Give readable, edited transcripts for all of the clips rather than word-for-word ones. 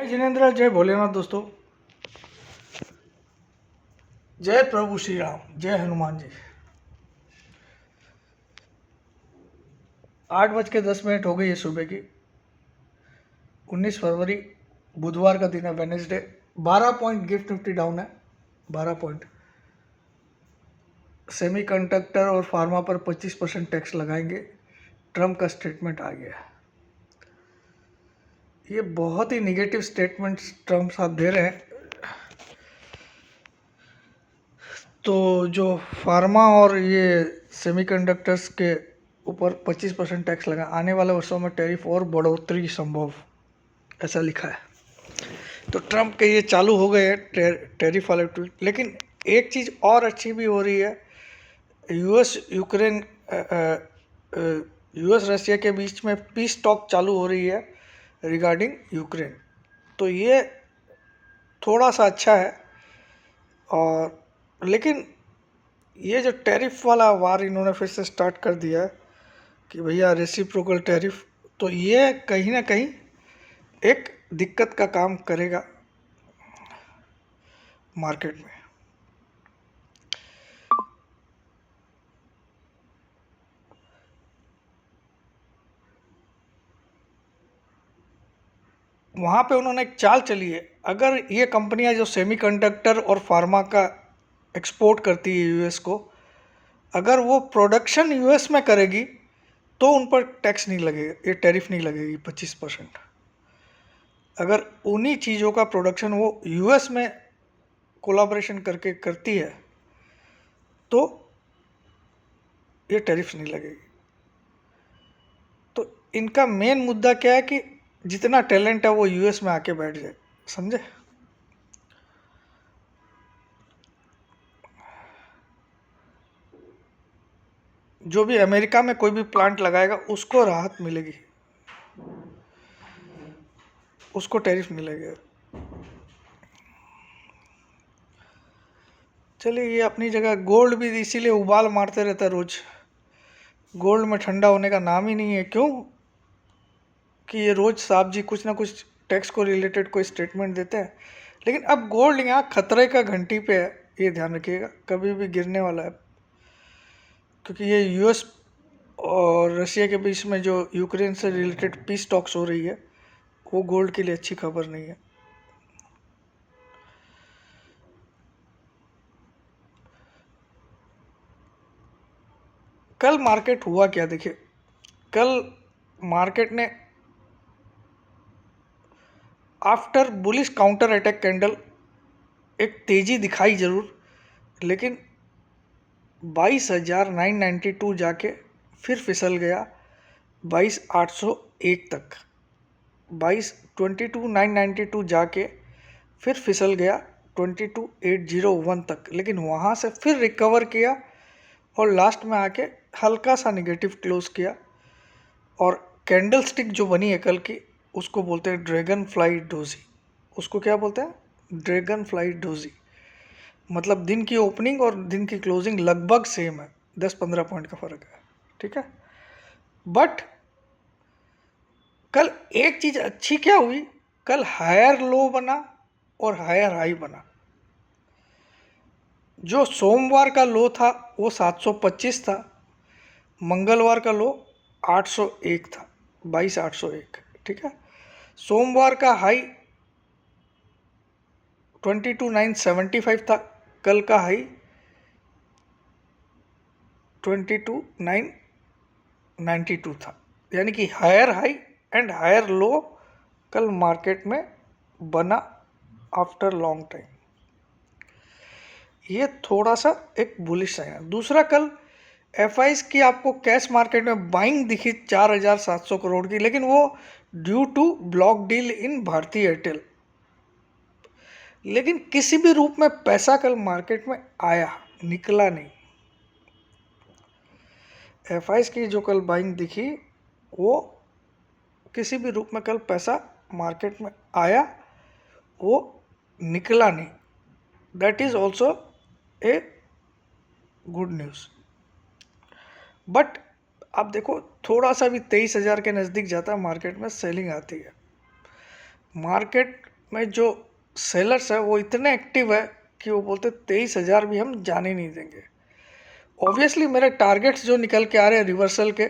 जय जिनेन्द्र, जय भोलेनाथ दोस्तों। जय प्रभु श्री राम, जय हनुमान जी। 8:10 हो गई है सुबह की। 19 फरवरी बुधवार का दिन है, Wednesday. 12 point gift Nifty down है, 12 पॉइंट। सेमीकंडक्टर और फार्मा पर 25% टैक्स लगाएंगे, ट्रम्प का स्टेटमेंट आ गया। ये बहुत ही निगेटिव स्टेटमेंट्स ट्रम्प साहब दे रहे हैं। तो जो फार्मा और ये सेमीकंडक्टर्स के ऊपर 25% टैक्स लगा, आने वाले वर्षों में टैरिफ और बढ़ोतरी संभव, ऐसा लिखा है। तो ट्रम्प के ये चालू हो गए टैरिफ वाले टूल। लेकिन एक चीज़ और अच्छी भी हो रही है, यूएस रशिया के बीच में पीस टॉक चालू हो रही है रिगार्डिंग यूक्रेन। तो ये थोड़ा सा अच्छा है। और लेकिन ये जो टैरिफ वाला वार इन्होंने फिर से स्टार्ट कर दिया है कि भैया रेसिप्रोकल टैरिफ, तो ये कहीं ना कहीं एक दिक्कत का काम करेगा मार्केट में। वहाँ पे उन्होंने एक चाल चली है, अगर ये कंपनियां जो सेमीकंडक्टर और फार्मा का एक्सपोर्ट करती है यूएस को, अगर वो प्रोडक्शन यूएस में करेगी तो उन पर टैक्स नहीं लगेगा, ये टैरिफ नहीं लगेगी 25%। अगर उन्हीं चीज़ों का प्रोडक्शन वो यूएस में कोलाबोरेशन करके करती है तो ये टैरिफ नहीं लगेगी। तो इनका मेन मुद्दा क्या है कि जितना टैलेंट है वो यूएस में आके बैठ जाए, समझे। जो भी अमेरिका में कोई भी प्लांट लगाएगा उसको राहत मिलेगी, उसको टैरिफ मिलेगा। चलिए, ये अपनी जगह। गोल्ड भी इसीलिए उबाल मारते रहता है रोज। गोल्ड में ठंडा होने का नाम ही नहीं है। क्यों? कि ये रोज साहब जी कुछ ना कुछ टैक्स को रिलेटेड कोई स्टेटमेंट देते हैं। लेकिन अब गोल्ड यहाँ खतरे का घंटी पे है, ये ध्यान रखिएगा, कभी भी गिरने वाला है। क्योंकि ये यूएस और रशिया के बीच में जो यूक्रेन से रिलेटेड पीस टॉक्स हो रही है, वो गोल्ड के लिए अच्छी खबर नहीं है। कल मार्केट हुआ क्या, देखिए। कल मार्केट ने after bullish counter attack candle एक तेजी दिखाई जरूर, लेकिन 22,992 जाके फिर फिसल गया 22,801 तक। 22,992 जाके फिर फिसल गया 22,801 तक। लेकिन वहाँ से फिर रिकवर किया और लास्ट में आके हल्का सा निगेटिव क्लोज किया। और कैंडल स्टिक जो बनी है कल की, उसको बोलते हैं ड्रैगन फ्लाई डोजी। उसको क्या बोलते हैं? Dragon fly doji. मतलब दिन की ओपनिंग और दिन की क्लोजिंग लगभग सेम है, 10-15 पॉइंट का फर्क है, ठीक है। बट कल एक चीज अच्छी क्या हुई, कल हायर लो बना और हायर हाई बना। जो सोमवार का लो था वो 725 था, मंगलवार का लो 801 था, 22,801, ठीक है। सोमवार का हाई 22,975 था, कल का हाई 22,992 था। यानी कि higher high and higher low कल मार्केट में बना आफ्टर लॉन्ग टाइम। ये थोड़ा सा एक बुलिश साइन है। दूसरा, कल एफआईज की आपको कैश मार्केट में बाइंग दिखी 4,700 करोड़ की, लेकिन वो due to block deal in Bharti Airtel. लेकिन किसी भी रूप में पैसा कल मार्केट में आया, निकला नहीं। एफआईज की जो कल बाइंग दिखी वो किसी भी रूप में कल पैसा मार्केट में आया, वो निकला नहीं। That is also a good news. But आप देखो, थोड़ा सा भी 23,000 के नज़दीक जाता है मार्केट में सेलिंग आती है। मार्केट में जो सेलर्स है वो इतने एक्टिव है कि वो बोलते 23,000 भी हम जाने नहीं देंगे। ऑब्वियसली मेरे टारगेट्स जो निकल के आ रहे हैं रिवर्सल के,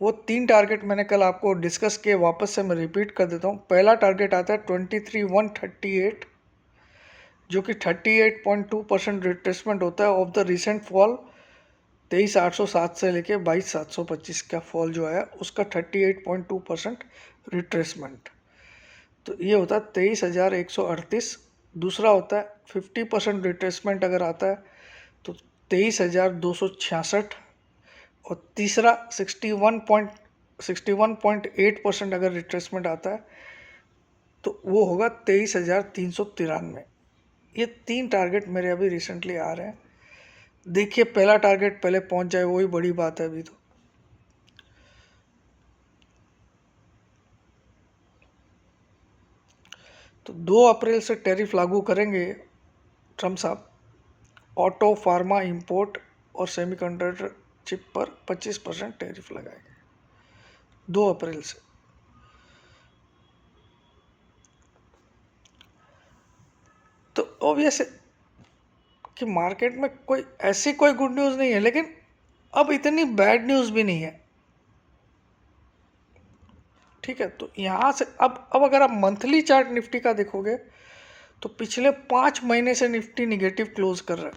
वो 3 टारगेट मैंने कल आपको डिस्कस किए, वापस से मैं रिपीट कर देता हूँ। पहला टारगेट आता है 23,138, जो कि 38.2% रिट्रेसमेंट होता है ऑफ द रिसेंट फॉल 23,807 से लेके 22,725 का फॉल जो आया उसका 38.2% रिट्रेसमेंट, तो ये होता है 23,138। दूसरा होता है 50% रिट्रेसमेंट अगर आता है तो 23,266। और तीसरा 61.8% अगर रिट्रेसमेंट आता है तो वो होगा 23,393। ये 3 टारगेट मेरे अभी रिसेंटली आ रहे हैं। देखिए पहला टारगेट पहले पहुंच जाए वही बड़ी बात है अभी तो 2 अप्रैल से टैरिफ लागू करेंगे ट्रम्प साहब। ऑटो, फार्मा, इंपोर्ट और सेमीकंडक्टर चिप पर 25% टैरिफ लगाएंगे 2 अप्रैल से। तो ऑब्वियस है कि मार्केट में कोई ऐसी कोई गुड न्यूज़ नहीं है, लेकिन अब इतनी बैड न्यूज़ भी नहीं है। ठीक है, तो यहाँ से अब अगर आप मंथली चार्ट निफ्टी का देखोगे तो पिछले 5 महीने से निफ्टी निगेटिव क्लोज कर रहा है।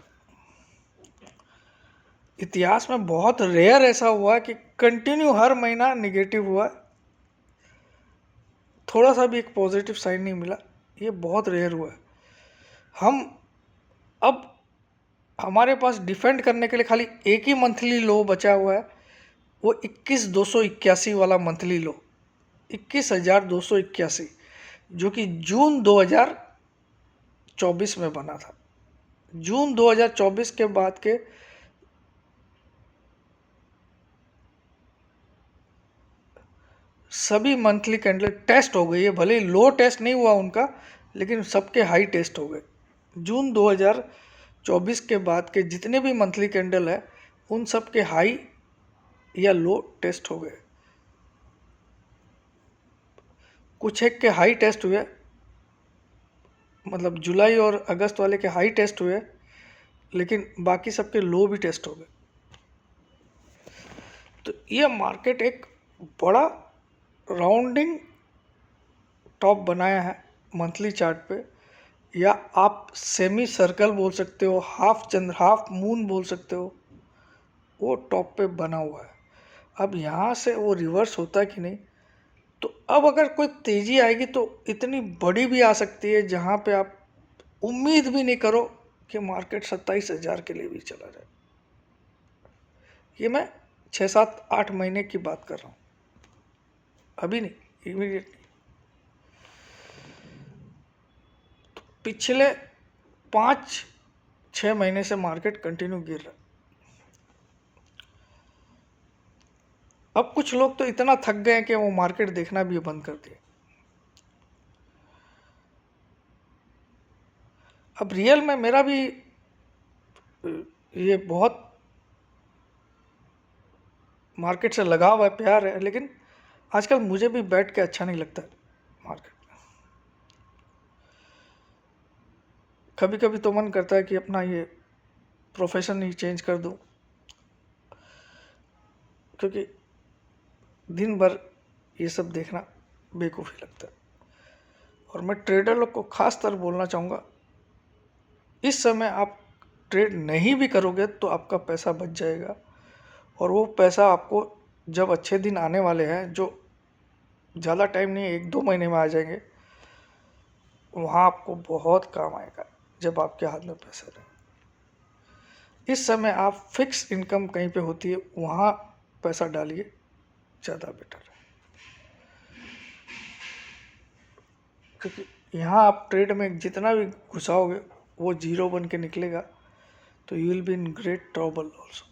इतिहास में बहुत रेयर ऐसा हुआ कि कंटिन्यू हर महीना निगेटिव हुआ, थोड़ा सा भी एक पॉजिटिव साइन नहीं मिला, ये बहुत रेयर हुआ है। हम अब हमारे पास डिफेंड करने के लिए खाली एक ही मंथली लो बचा हुआ है, वो 21,281 वाला मंथली लो, 21,281, जो कि जून 2024 में बना था। जून 2024 के बाद के सभी मंथली कैंडल टेस्ट हो गई है, भले ही लो टेस्ट नहीं हुआ उनका, लेकिन सबके हाई टेस्ट हो गए। जून 2024 के बाद के जितने भी मंथली कैंडल है उन सब के हाई या लो टेस्ट हो गए। कुछ एक के हाई टेस्ट हुए, मतलब जुलाई और अगस्त वाले के हाई टेस्ट हुए, लेकिन बाकी सबके लो भी टेस्ट हो गए। तो ये मार्केट एक बड़ा राउंडिंग टॉप बनाया है मंथली चार्ट पे, या आप सेमी सर्कल बोल सकते हो, हाफ चंद्र, हाफ मून बोल सकते हो, वो टॉप पे बना हुआ है। अब यहाँ से वो रिवर्स होता है कि नहीं, तो अब अगर कोई तेज़ी आएगी तो इतनी बड़ी भी आ सकती है जहाँ पे आप उम्मीद भी नहीं करो कि मार्केट 27,000 के लिए भी चला जाए। ये मैं 6-7-8 महीने की बात कर रहा हूँ, अभी नहीं, इमीडिएट नहीं। तो पिछले 5-6 महीने से मार्केट कंटिन्यू गिर रहा है। अब कुछ लोग तो इतना थक गए कि वो मार्केट देखना भी बंद कर दिए। अब रियल में मेरा भी ये बहुत मार्केट से लगाव है, प्यार है, लेकिन आजकल मुझे भी बैठ के अच्छा नहीं लगता मार्केट में। कभी कभी तो मन करता है कि अपना ये प्रोफेशन ही चेंज कर दूं, क्योंकि दिन भर ये सब देखना बेवकूफ़ी लगता है। और मैं ट्रेडर लोग को खास तर बोलना चाहूँगा, इस समय आप ट्रेड नहीं भी करोगे तो आपका पैसा बच जाएगा, और वो पैसा आपको जब अच्छे दिन आने वाले हैं, जो ज़्यादा टाइम नहीं, 1-2 महीने में आ जाएंगे, वहाँ आपको बहुत काम आएगा जब आपके हाथ में पैसा रहे। इस समय आप फिक्स इनकम कहीं पे होती है, वहाँ पैसा डालिए, ज़्यादा बेटर है, क्योंकि यहाँ आप ट्रेड में जितना भी घुसाओगे वो जीरो बन के निकलेगा, तो you will be in great trouble also.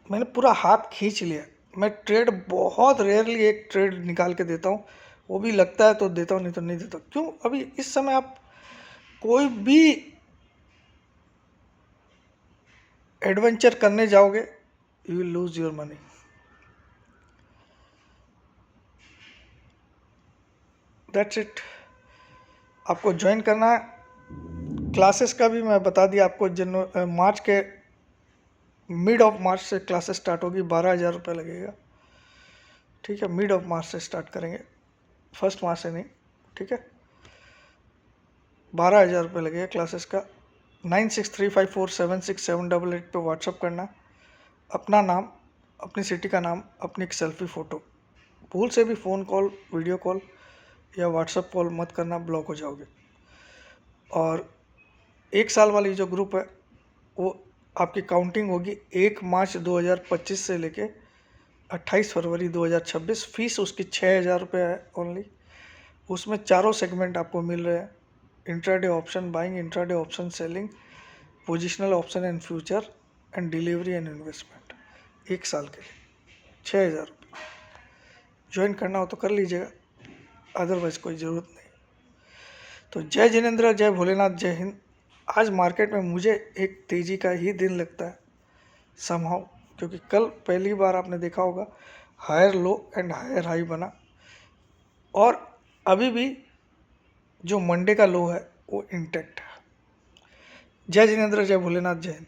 मैंने पूरा हाथ खींच लिया। मैं ट्रेड बहुत रेयरली एक ट्रेड निकाल के देता हूँ, वो भी लगता है तो देता हूँ, नहीं तो नहीं देता। क्यों? अभी इस समय आप कोई भी एडवेंचर करने जाओगे, you will lose your money. That's it. आपको ज्वाइन करना है। क्लासेस का भी मैं बता दिया आपको, मार्च के मिड ऑफ मार्च से क्लासेस स्टार्ट होगी। 12,000 रुपये लगेगा, ठीक है। मिड ऑफ मार्च से स्टार्ट करेंगे, 1 मार्च से नहीं, ठीक है। 12,000 रुपये लगेगा क्लासेस का। 9635476788 पे व्हाट्सअप करना, अपना नाम, अपनी सिटी का नाम, अपनी एक सेल्फी फ़ोटो। भूल से भी फ़ोन कॉल, वीडियो कॉल या व्हाट्सअप कॉल मत करना, ब्लॉक हो जाओगे। और 1 साल वाली जो ग्रुप है वो आपकी काउंटिंग होगी 1 मार्च 2025 से लेके 28 फरवरी 2026। फीस उसकी 6,000 रुपये है ओनली। उसमें चारों सेगमेंट आपको मिल रहे हैं: intraday option buying, intraday option selling, positional option and future, and delivery and investment. 1 साल के लिए 6,000 रुपये। ज्वाइन करना हो तो कर लीजिएगा, अदरवाइज़ कोई ज़रूरत नहीं। तो जय जिनेंद्र, जय भोलेनाथ, जय हिंद। आज मार्केट में मुझे एक तेज़ी का ही दिन लगता है समहाउ, क्योंकि कल पहली बार आपने देखा होगा higher low and higher high बना, और अभी भी जो मंडे का लो है वो इंटैक्ट है। जय जिनेंद्र, जय भोलेनाथ, जय हिंद।